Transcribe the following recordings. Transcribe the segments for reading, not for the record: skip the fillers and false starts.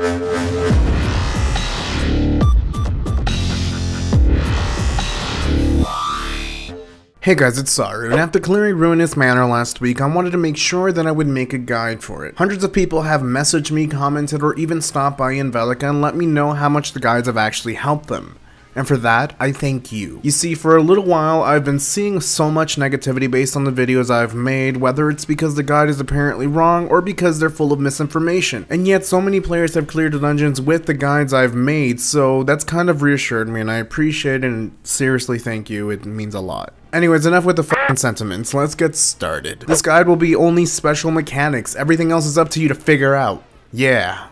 Hey guys, it's Saru, and after clearing Ruinous Manor last week, I wanted to make sure that I would make a guide for it. Hundreds of people have messaged me, commented, or even stopped by in Velica and let me know how much the guides have actually helped them. And for that, I thank you. You see, for a little while, I've been seeing so much negativity based on the videos I've made, whether it's because the guide is apparently wrong or because they're full of misinformation. And yet, so many players have cleared the dungeons with the guides I've made, so that's kind of reassured me, and I appreciate it, and seriously thank you, it means a lot. Anyways, enough with the f***ing sentiments, let's get started. This guide will be only special mechanics, everything else is up to you to figure out. Yeah.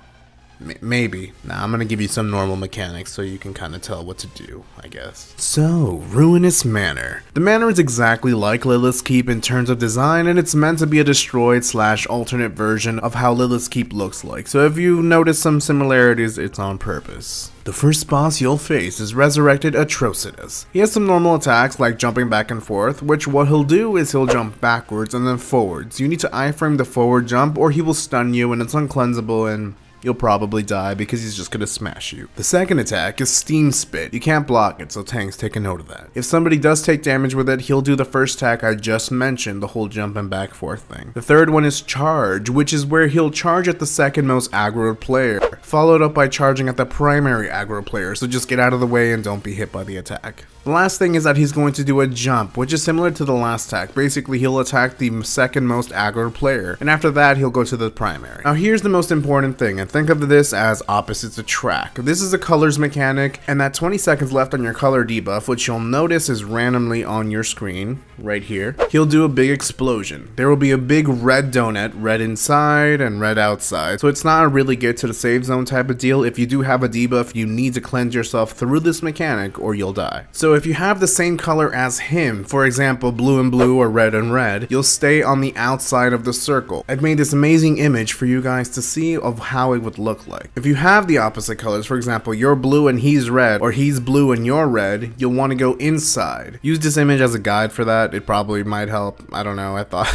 Maybe. Nah, I'm gonna give you some normal mechanics so you can kind of tell what to do, I guess. So, Ruinous Manor. The manor is exactly like Lilith's Keep in terms of design, and it's meant to be a destroyed / alternate version of how Lilith's Keep looks like, so if you notice some similarities, it's on purpose. The first boss you'll face is Resurrected Atrocitus. He has some normal attacks like jumping back and forth, which what he'll do is he'll jump backwards and then forwards. You need to iframe the forward jump or he will stun you and it's uncleansable and you'll probably die because he's just gonna smash you. The second attack is Steam Spit. You can't block it, so tanks take a note of that. If somebody does take damage with it, he'll do the first attack I just mentioned, the whole jump and back forth thing. The third one is Charge, which is where he'll charge at the second most aggro player, followed up by charging at the primary aggro player, so just get out of the way and don't be hit by the attack. The last thing is that he's going to do a jump, which is similar to the last attack. Basically, he'll attack the second most aggro player, and after that, he'll go to the primary. Now here's the most important thing, and think of this as opposites attract. This is a colors mechanic, and that 20 seconds left on your color debuff, which you'll notice is randomly on your screen, right here, he'll do a big explosion. There will be a big red donut, red inside and red outside, so it's not a really get to the save zone type of deal. If you do have a debuff, you need to cleanse yourself through this mechanic or you'll die. So if you have the same color as him, for example blue and blue or red and red, you'll stay on the outside of the circle. I've made this amazing image for you guys to see of how it would look like. If you have the opposite colors, for example you're blue and he's red, or he's blue and you're red, you'll want to go inside. Use this image as a guide for that, it probably might help. I don't know, I thought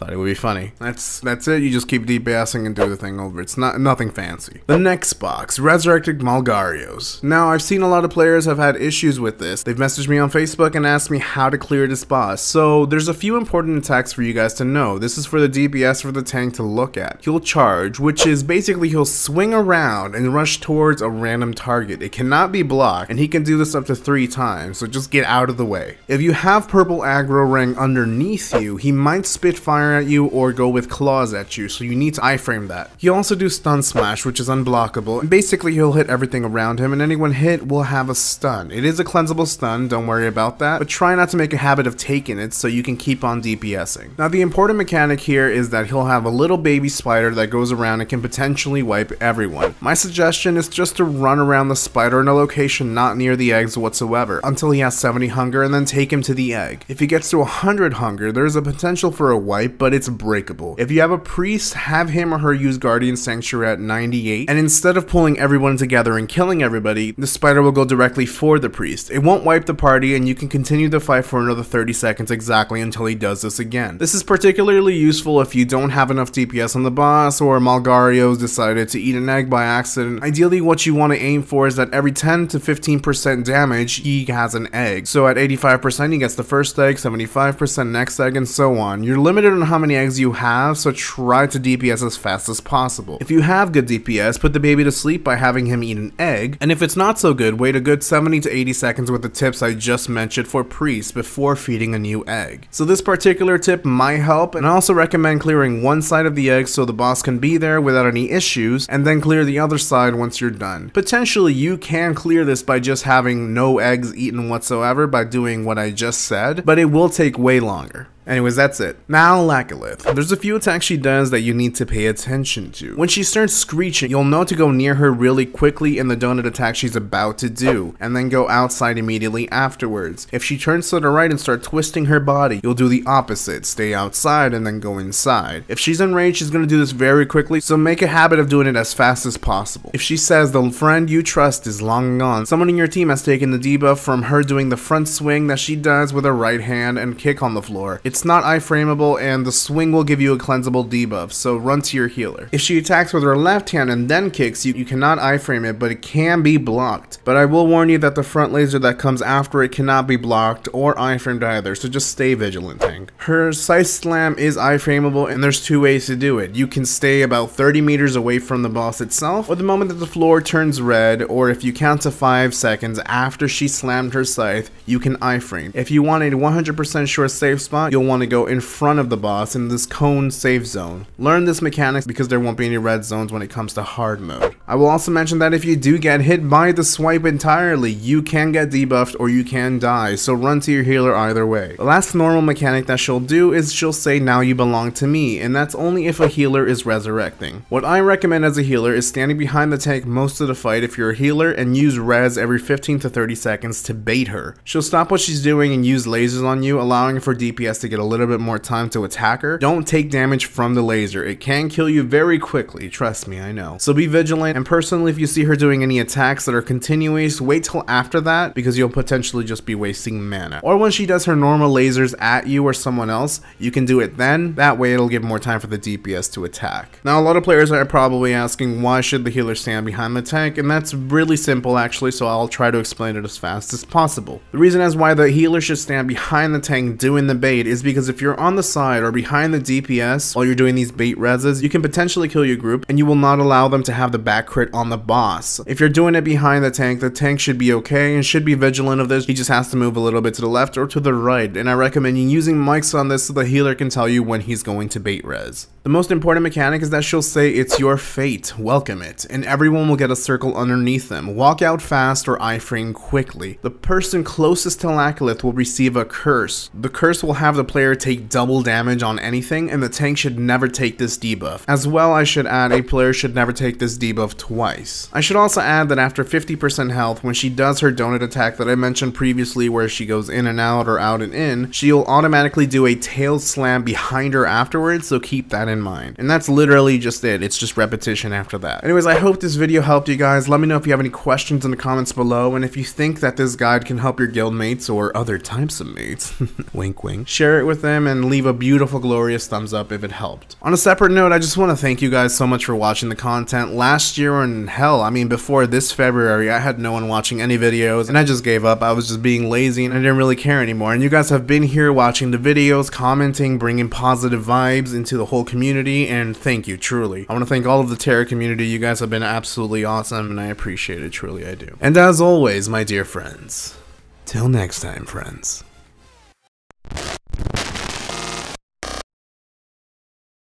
it would be funny. That's it, you just keep DPSing and do the thing over. It's nothing fancy. The next box, Resurrected Malgarios. Now I've seen a lot of players have had issues with this. They've messaged me on Facebook and asked me how to clear this boss. So there's a few important attacks for you guys to know. This is for the DPS for the tank to look at. He'll charge, which is basically he'll swing around and rush towards a random target. It cannot be blocked, and he can do this up to 3 times, so just get out of the way. If you have purple aggro ring underneath you, he might spit fire at you or go with claws at you, so you need to iframe that. He'll also do stun smash, which is unblockable, and basically he'll hit everything around him and anyone hit will have a stun. It is a cleansable stun, don't worry about that, but try not to make a habit of taking it so you can keep on DPSing. Now the important mechanic here is that he'll have a little baby spider that goes around and can potentially wipe everyone. My suggestion is just to run around the spider in a location not near the eggs whatsoever until he has 70 hunger and then take him to the egg. If he gets to 100 hunger, there's a potential for a wipe, but it's breakable. If you have a priest, have him or her use Guardian Sanctuary at 98, and instead of pulling everyone together and killing everybody, the spider will go directly for the priest. It won't wipe the party, and you can continue the fight for another 30 seconds exactly until he does this again. This is particularly useful if you don't have enough DPS on the boss, or Malgarios decided to eat an egg by accident. Ideally, what you want to aim for is that every 10 to 15% damage, he has an egg. So at 85%, he gets the first egg, 75% next egg, and so on. You're limited on how many eggs you have, so try to DPS as fast as possible. If you have good DPS, put the baby to sleep by having him eat an egg, and if it's not so good, wait a good 70 to 80 seconds with the tips I just mentioned for priests before feeding a new egg. So this particular tip might help, and I also recommend clearing one side of the egg so the boss can be there without any issues, and then clear the other side once you're done. Potentially you can clear this by just having no eggs eaten whatsoever by doing what I just said, but it will take way longer. Anyways, that's it. Now, Dracoloth. There's a few attacks she does that you need to pay attention to. When she starts screeching, you'll know to go near her really quickly in the donut attack she's about to do, and then go outside immediately afterwards. If she turns to the right and starts twisting her body, you'll do the opposite, stay outside and then go inside. If she's enraged, she's gonna do this very quickly, so make a habit of doing it as fast as possible. If she says the friend you trust is long gone, someone in your team has taken the debuff from her doing the front swing that she does with her right hand and kick on the floor. It's not iframeable, and the swing will give you a cleansable debuff, so run to your healer. If she attacks with her left hand and then kicks, you cannot iframe it, but it can be blocked. But I will warn you that the front laser that comes after it cannot be blocked or iframed either, so just stay vigilant, tank. Her scythe slam is iframeable, and there's two ways to do it. You can stay about 30 meters away from the boss itself, or the moment that the floor turns red, or if you count to 5 seconds after she slammed her scythe, you can iframe. If you want a 100% sure safe spot, you'll want to go in front of the boss in this cone safe zone. Learn this mechanic because there won't be any red zones when it comes to hard mode. I will also mention that if you do get hit by the swipe entirely, you can get debuffed or you can die, so run to your healer either way. The last normal mechanic that she'll do is she'll say, now you belong to me, and that's only if a healer is resurrecting. What I recommend as a healer is standing behind the tank most of the fight if you're a healer, and use res every 15 to 30 seconds to bait her. She'll stop what she's doing and use lasers on you, allowing for DPS to get a little bit more time to attack her. Don't take damage from the laser. It can kill you very quickly, trust me, I know. So be vigilant, and personally, if you see her doing any attacks that are continuous, wait till after that, because you'll potentially just be wasting mana. Or when she does her normal lasers at you or someone else, you can do it then. That way it'll give more time for the DPS to attack. Now, a lot of players are probably asking, why should the healer stand behind the tank? And that's really simple actually, so I'll try to explain it as fast as possible. The reason as why the healer should stand behind the tank doing the bait is because if you're on the side or behind the DPS while you're doing these bait reses, you can potentially kill your group, and you will not allow them to have the back crit on the boss. If you're doing it behind the tank should be okay and should be vigilant of this. He just has to move a little bit to the left or to the right, and I recommend you using mics on this so the healer can tell you when he's going to bait res. The most important mechanic is that she'll say, it's your fate, welcome it, and everyone will get a circle underneath them. Walk out fast or iframe quickly. The person closest to Dracoloth will receive a curse. The curse will have the player take double damage on anything, and the tank should never take this debuff. As well, I should add, a player should never take this debuff twice. I should also add that after 50% health, when she does her donut attack that I mentioned previously where she goes in and out or out and in, she'll automatically do a tail slam behind her afterwards, so keep that in mind. And that's literally just it. It's just repetition after that. Anyways, I hope this video helped you guys. Let me know if you have any questions in the comments below, and if you think that this guide can help your guildmates or other types of mates, wink wink, share it with them and leave a beautiful glorious thumbs up if it helped. On a separate note, I just want to thank you guys so much for watching the content. Last year, and hell, I mean before this February, I had no one watching any videos and I just gave up. I was just being lazy and I didn't really care anymore, and you guys have been here watching the videos, commenting, bringing positive vibes into the whole community, and thank you, truly. I want to thank all of the TERA community. You guys have been absolutely awesome and I appreciate it, truly I do. And as always, my dear friends, till next time, friends.